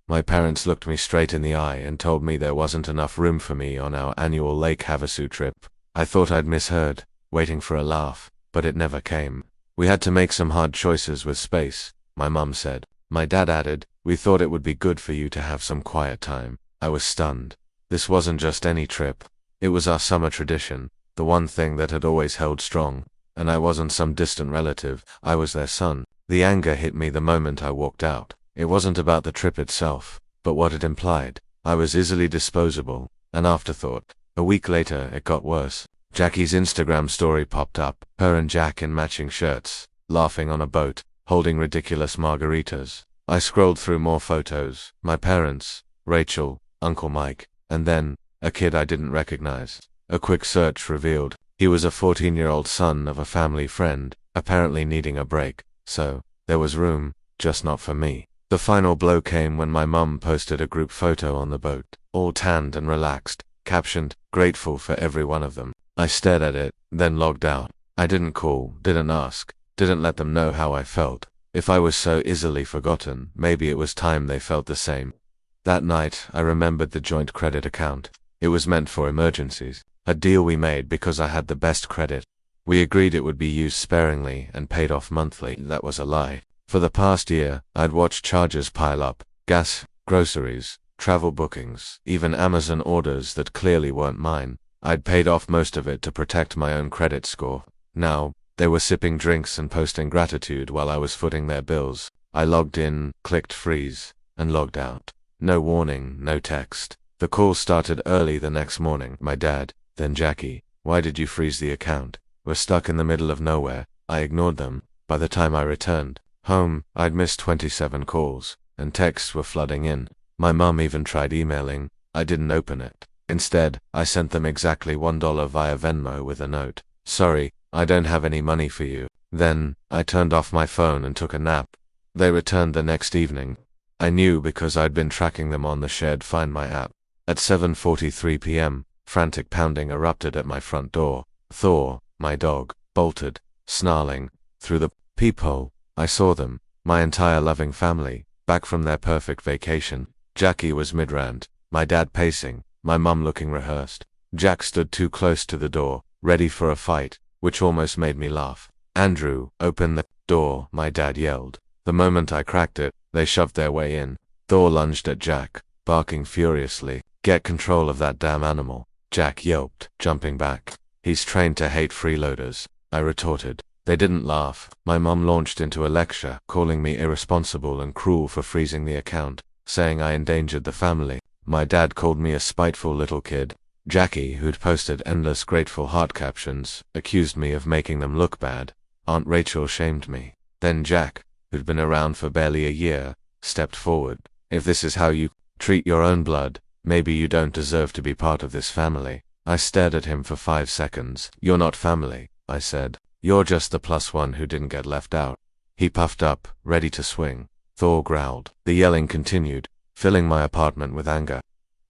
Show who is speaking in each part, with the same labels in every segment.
Speaker 1: My parents looked me straight in the eye and told me there wasn't enough room for me on our annual Lake Havasu trip. I thought I'd misheard, waiting for a laugh, but it never came. We had to make some hard choices with space, my mum said. My dad added, we thought it would be good for you to have some quiet time. I was stunned. This wasn't just any trip. It was our summer tradition, the one thing that had always held strong. And I wasn't some distant relative, I was their son. The anger hit me the moment I walked out. It wasn't about the trip itself, but what it implied. I was easily disposable, an afterthought. A week later, it got worse. Jackie's Instagram story popped up, her and Jack in matching shirts, laughing on a boat, holding ridiculous margaritas. I scrolled through more photos, my parents, Rachel, Uncle Mike, and then, a kid I didn't recognize. A quick search revealed, he was a 14-year-old son of a family friend, apparently needing a break, so, there was room, just not for me. The final blow came when my mum posted a group photo on the boat, all tanned and relaxed, captioned, grateful for every one of them. I stared at it, then logged out. I didn't call, didn't ask, didn't let them know how I felt. If I was so easily forgotten, maybe it was time they felt the same. That night, I remembered the joint credit account. It was meant for emergencies. A deal we made because I had the best credit. We agreed it would be used sparingly and paid off monthly. That was a lie. For the past year, I'd watched charges pile up. Gas, groceries, travel bookings, even Amazon orders that clearly weren't mine. I'd paid off most of it to protect my own credit score. Now, they were sipping drinks and posting gratitude while I was footing their bills. I logged in, clicked freeze, and logged out. No warning, no text. The call started early the next morning. My dad, then Jackie. Why did you freeze the account? We're stuck in the middle of nowhere. I ignored them. By the time I returned home, I'd missed 27 calls, and texts were flooding in. My mum even tried emailing. I didn't open it. Instead, I sent them exactly $1 via Venmo with a note. Sorry, I don't have any money for you. Then, I turned off my phone and took a nap. They returned the next evening. I knew because I'd been tracking them on the shared Find My app. At 7:43 p.m., frantic pounding erupted at my front door. Thor, my dog, bolted, snarling, through the peephole. I saw them, my entire loving family, back from their perfect vacation. Jackie was mid-rant, my dad pacing, my mum looking rehearsed. Jack stood too close to the door, ready for a fight, which almost made me laugh. Andrew, open the door, my dad yelled. The moment I cracked it, they shoved their way in. Thor lunged at Jack, barking furiously. Get control of that damn animal. Jack yelped, jumping back. He's trained to hate freeloaders, I retorted. They didn't laugh. My mum launched into a lecture, calling me irresponsible and cruel for freezing the account, saying I endangered the family. My dad called me a spiteful little kid. Jackie, who'd posted endless grateful heart captions, accused me of making them look bad. Aunt Rachel shamed me. Then Jack, who'd been around for barely a year, stepped forward. If this is how you treat your own blood, maybe you don't deserve to be part of this family. I stared at him for 5 seconds. You're not family, I said. You're just the +1 who didn't get left out. He puffed up, ready to swing. Thor growled. The yelling continued, filling my apartment with anger.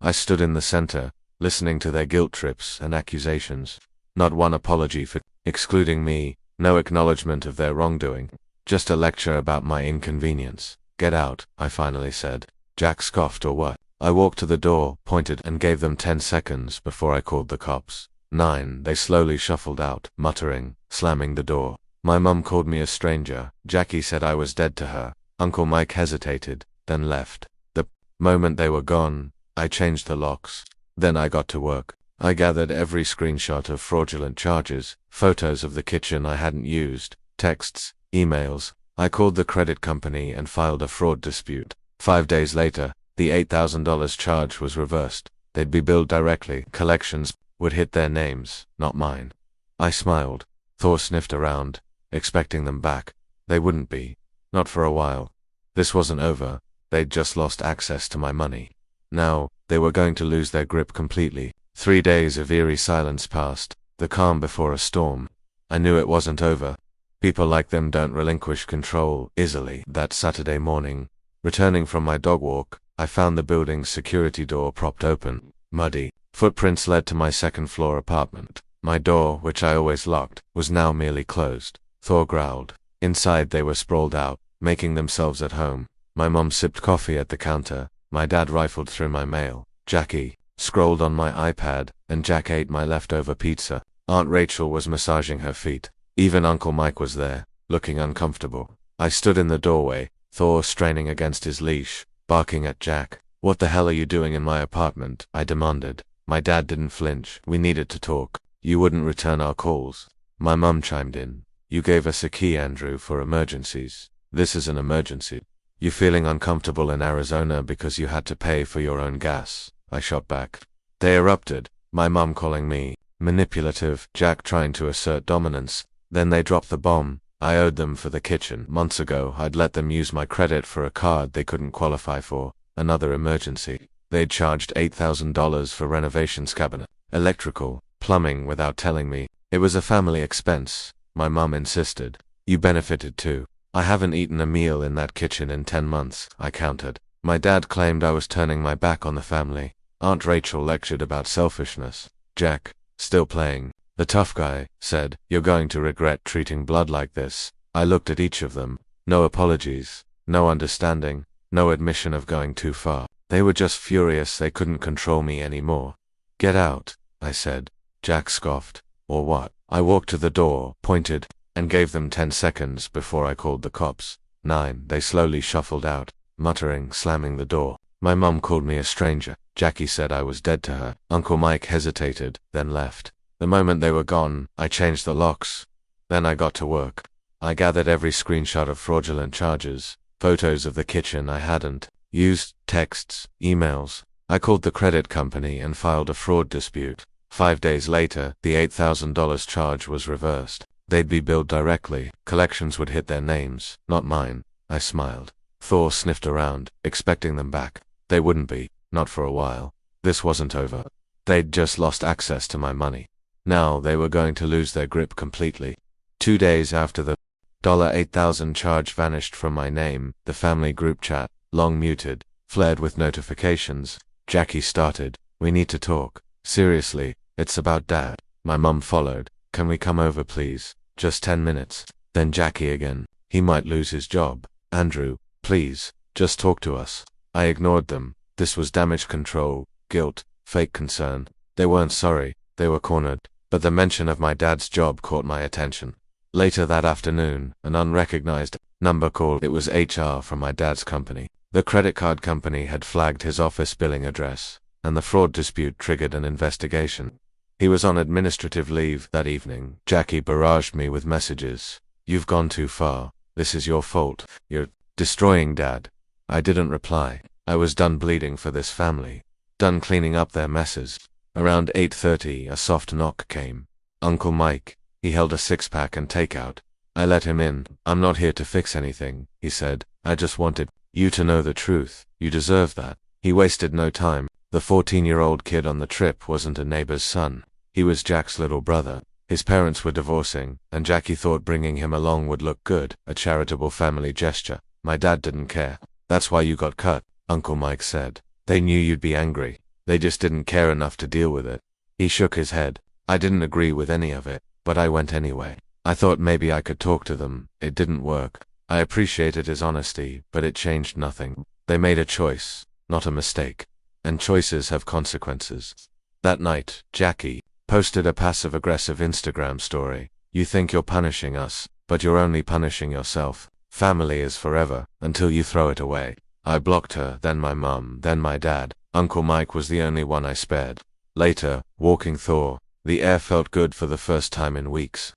Speaker 1: I stood in the center, listening to their guilt trips and accusations. Not one apology for excluding me, no acknowledgement of their wrongdoing. Just a lecture about my inconvenience. Get out, I finally said. Jack scoffed or what? I walked to the door, pointed, and gave them 10 seconds before I called the cops. 9, they slowly shuffled out, muttering, slamming the door. My mum called me a stranger. Jackie said I was dead to her. Uncle Mike hesitated, then left. The moment they were gone, I changed the locks. Then I got to work. I gathered every screenshot of fraudulent charges, photos of the kitchen I hadn't used, texts, emails. I called the credit company and filed a fraud dispute. 5 days later, the $8,000 charge was reversed. They'd be billed directly. Collections would hit their names, not mine. I smiled. Thor sniffed around, expecting them back. They wouldn't be. Not for a while. This wasn't over. They'd just lost access to my money. Now, they were going to lose their grip completely. 3 days of eerie silence passed, the calm before a storm. I knew it wasn't over. People like them don't relinquish control easily. That Saturday morning, returning from my dog walk, I found the building's security door propped open, muddy. Footprints led to my second-floor apartment. My door, which I always locked, was now merely closed. Thor growled. Inside they were sprawled out, making themselves at home. My mum sipped coffee at the counter, My dad rifled through my mail. Jackie scrolled on my iPad, and Jack ate my leftover pizza. Aunt Rachel was massaging her feet. Even Uncle Mike was there, looking uncomfortable. I stood in the doorway, Thor straining against his leash, barking at Jack. "What the hell are you doing in my apartment?" I demanded. My dad didn't flinch. "We needed to talk. You wouldn't return our calls." My mum chimed in. "You gave us a key, Andrew, for emergencies. This is an emergency. You feeling uncomfortable in Arizona because you had to pay for your own gas?" I shot back. They erupted, my mum calling me manipulative, Jack trying to assert dominance. Then they dropped the bomb. I owed them for the kitchen. Months ago, I'd let them use my credit for a card they couldn't qualify for. Another emergency. They'd charged $8,000 for renovations cabinet, electrical, plumbing without telling me. It was a family expense. My mum insisted. "You benefited too." "I haven't eaten a meal in that kitchen in 10 months, I countered. My dad claimed I was turning my back on the family. Aunt Rachel lectured about selfishness. Jack, still playing the tough guy, said, "You're going to regret treating blood like this." I looked at each of them. No apologies, no understanding, no admission of going too far. They were just furious they couldn't control me anymore. "Get out," I said. Jack scoffed. "Or what?" I walked to the door, pointed, and gave them 10 seconds before I called the cops. 9. They slowly shuffled out, muttering, slamming the door. My mum called me a stranger. Jackie said I was dead to her. Uncle Mike hesitated, then left. The moment they were gone, I changed the locks. Then I got to work. I gathered every screenshot of fraudulent charges, photos of the kitchen I hadn't used, texts, emails. I called the credit company and filed a fraud dispute. 5 days later, the $8,000 charge was reversed. They'd be billed directly. Collections would hit their names, not mine. I smiled. Thor sniffed around, expecting them back. They wouldn't be, not for a while. This wasn't over. They'd just lost access to my money. Now they were going to lose their grip completely. 2 days after the $8,000 charge vanished from my name, the family group chat, long muted, flared with notifications. Jackie started. "We need to talk. Seriously, it's about Dad." My mum followed. "Can we come over please? Just 10 minutes. Then Jackie again. "He might lose his job. Andrew, please, just talk to us." I ignored them. This was damage control, guilt, fake concern. They weren't sorry, they were cornered. But the mention of my dad's job caught my attention. Later that afternoon, an unrecognized number called. It was HR from my dad's company. The credit card company had flagged his office billing address, and the fraud dispute triggered an investigation. He was on administrative leave that evening. Jackie barraged me with messages. "You've gone too far. This is your fault. You're destroying Dad." I didn't reply. I was done bleeding for this family. Done cleaning up their messes. Around 8:30, a soft knock came. Uncle Mike. He held a 6-pack and takeout. I let him in. "I'm not here to fix anything," he said. "I just wanted you to know the truth. You deserve that." He wasted no time. The 14-year-old kid on the trip wasn't a neighbor's son. He was Jack's little brother. His parents were divorcing, and Jackie thought bringing him along would look good, a charitable family gesture. My dad didn't care. "That's why you got cut," Uncle Mike said. "They knew you'd be angry. They just didn't care enough to deal with it." He shook his head. I didn't agree with any of it, but I went anyway. I thought maybe I could talk to them. It didn't work. I appreciated his honesty, but it changed nothing. They made a choice, not a mistake. And choices have consequences. That night, Jackie posted a passive-aggressive Instagram story. "You think you're punishing us, but you're only punishing yourself. Family is forever, until you throw it away." I blocked her, then my mum, then my dad. Uncle Mike was the only one I spared. Later, walking Thor, the air felt good for the first time in weeks.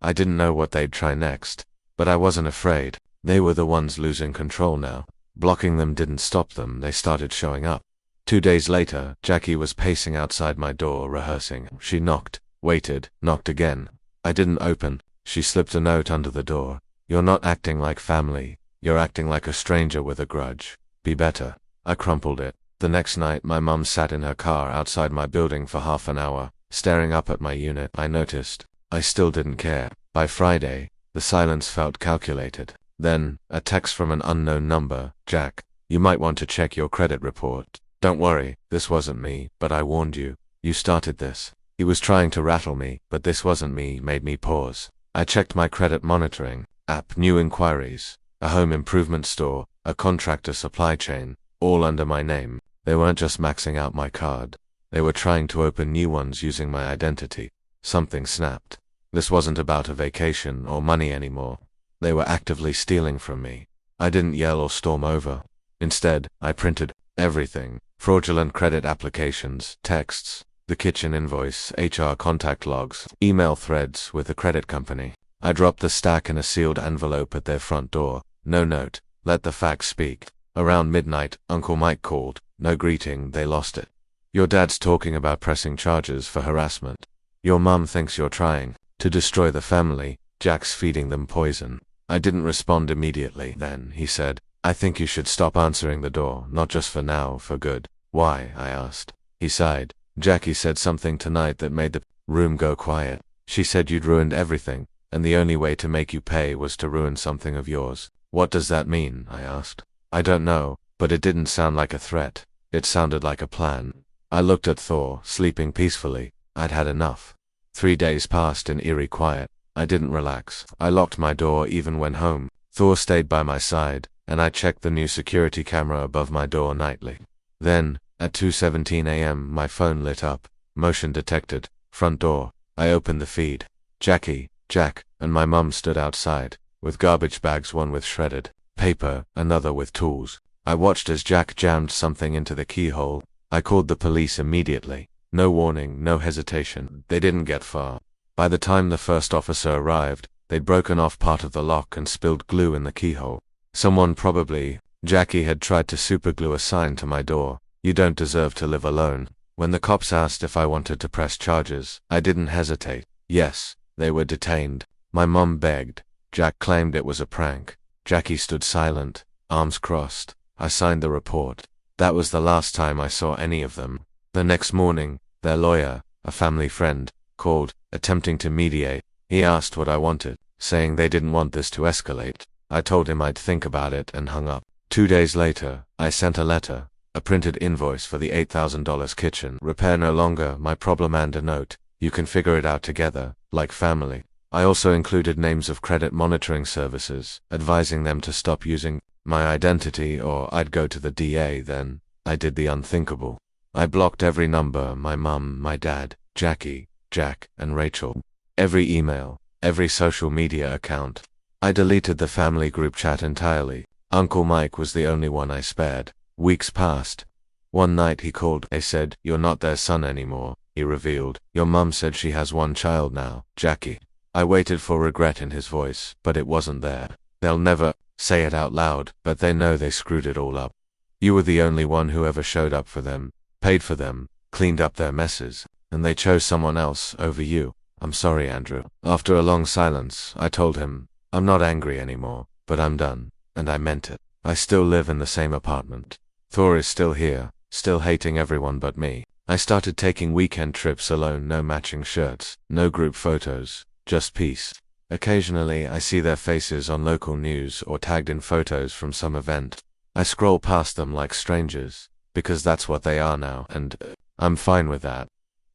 Speaker 1: I didn't know what they'd try next, but I wasn't afraid. They were the ones losing control now. Blocking them didn't stop them, they started showing up. 2 days later, Jackie was pacing outside my door, rehearsing. She knocked, waited, knocked again. I didn't open. She slipped a note under the door. "You're not acting like family. You're acting like a stranger with a grudge. Be better." I crumpled it. The next night, my mum sat in her car outside my building for half an hour, staring up at my unit. I noticed. I still didn't care. By Friday, the silence felt calculated. Then, a text from an unknown number. "Jack, you might want to check your credit report. Don't worry, this wasn't me, but I warned you. You started this." He was trying to rattle me, but "this wasn't me" made me pause. I checked my credit monitoring app, new inquiries, a home improvement store, a contractor supply chain. all under my name. They weren't just maxing out my card. They were trying to open new ones using my identity. Something snapped. This wasn't about a vacation or money anymore. They were actively stealing from me. I didn't yell or storm over. Instead, I printed everything. Fraudulent credit applications, texts, the kitchen invoice, HR contact logs, email threads with the credit company. I dropped the stack in a sealed envelope at their front door. No note. Let the facts speak. Around midnight, Uncle Mike called. No greeting, they lost it. Your dad's talking about pressing charges for harassment. Your mum thinks you're trying to destroy the family. Jack's feeding them poison. I didn't respond immediately. Then he said, I think you should stop answering the door, not just for now, for good. Why? I asked. He sighed. Jackie said something tonight that made the room go quiet. She said you'd ruined everything, and the only way to make you pay was to ruin something of yours. What does that mean? I asked. I don't know, but it didn't sound like a threat. It sounded like a plan. I looked at Thor, sleeping peacefully. I'd had enough. 3 days passed in eerie quiet. I didn't relax. I locked my door even when home. Thor stayed by my side, and I checked the new security camera above my door nightly. Then, at 2:17 a.m., my phone lit up. Motion detected. Front door. I opened the feed. Jackie, Jack, and my mum stood outside, with garbage bags, one with shredded paper, another with tools. I watched as Jack jammed something into the keyhole. I called the police immediately. No warning, no hesitation. They didn't get far. By the time the first officer arrived, they'd broken off part of the lock and spilled glue in the keyhole. Someone probably, Jackie, had tried to superglue a sign to my door. You don't deserve to live alone. When the cops asked if I wanted to press charges, I didn't hesitate. Yes, they were detained. My mum begged. Jack claimed it was a prank. Jackie stood silent, arms crossed. I signed the report. That was the last time I saw any of them. The next morning, their lawyer, a family friend, called, attempting to mediate. He asked what I wanted, saying they didn't want this to escalate. I told him I'd think about it and hung up. 2 days later, I sent a letter, a printed invoice for the $8,000 kitchen repair, no longer my problem, and a note, you can figure it out together, like family. I also included names of credit monitoring services, advising them to stop using my identity or I'd go to the DA. Then, I did the unthinkable. I blocked every number, my mum, my dad, Jackie, Jack, and Rachel. Every email, every social media account. I deleted the family group chat entirely. Uncle Mike was the only one I spared. Weeks passed. One night he called. They said, you're not their son anymore, he revealed. Your mum said she has one child now, Jackie. I waited for regret in his voice, but it wasn't there. They'll never say it out loud, but they know they screwed it all up. You were the only one who ever showed up for them, paid for them, cleaned up their messes, and they chose someone else over you. I'm sorry, Andrew. After a long silence, I told him, I'm not angry anymore, but I'm done, and I meant it. I still live in the same apartment. Thor is still here, still hating everyone but me. I started taking weekend trips alone, no matching shirts, no group photos, just peace. Occasionally, I see their faces on local news or tagged in photos from some event. I scroll past them like strangers, because that's what they are now, and I'm fine with that.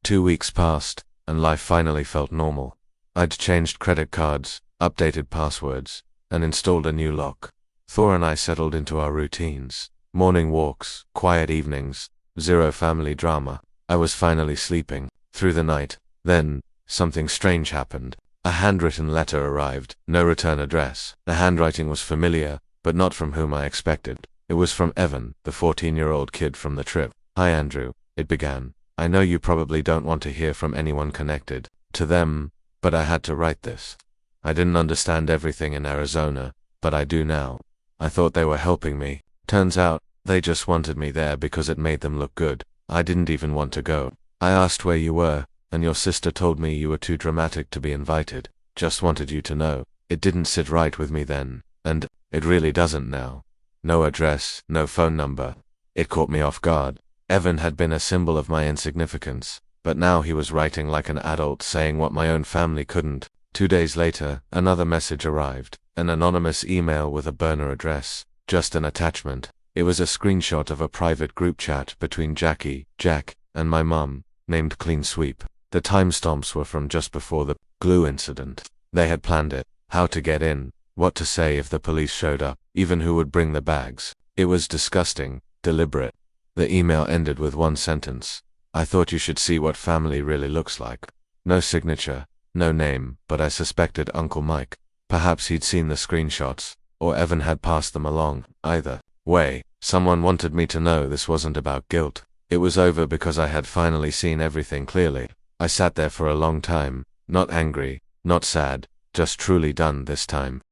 Speaker 1: 2 weeks passed, and life finally felt normal. I'd changed credit cards, updated passwords, and installed a new lock. Thor and I settled into our routines. Morning walks, quiet evenings, zero family drama. I was finally sleeping through the night. Then, something strange happened. A handwritten letter arrived, no return address. The handwriting was familiar, but not from whom I expected. It was from Evan, the 14-year-old kid from the trip. Hi Andrew, it began. I know you probably don't want to hear from anyone connected to them, but I had to write this. I didn't understand everything in Arizona, but I do now. I thought they were helping me. Turns out, they just wanted me there because it made them look good. I didn't even want to go. I asked where you were, and your sister told me you were too dramatic to be invited. Just wanted you to know. It didn't sit right with me then, and it really doesn't now. No address, no phone number. It caught me off guard. Evan had been a symbol of my insignificance, but now he was writing like an adult, saying what my own family couldn't. 2 days later, another message arrived, an anonymous email with a burner address, just an attachment. It was a screenshot of a private group chat between Jackie, Jack, and my mum, named Clean Sweep. The timestamps were from just before the glue incident. They had planned it, how to get in, what to say if the police showed up, even who would bring the bags. It was disgusting, deliberate. The email ended with one sentence. I thought you should see what family really looks like. No signature, no name, but I suspected Uncle Mike. Perhaps he'd seen the screenshots, or Evan had passed them along. Either way, someone wanted me to know this wasn't about guilt. It was over because I had finally seen everything clearly. I sat there for a long time, not angry, not sad, just truly done this time.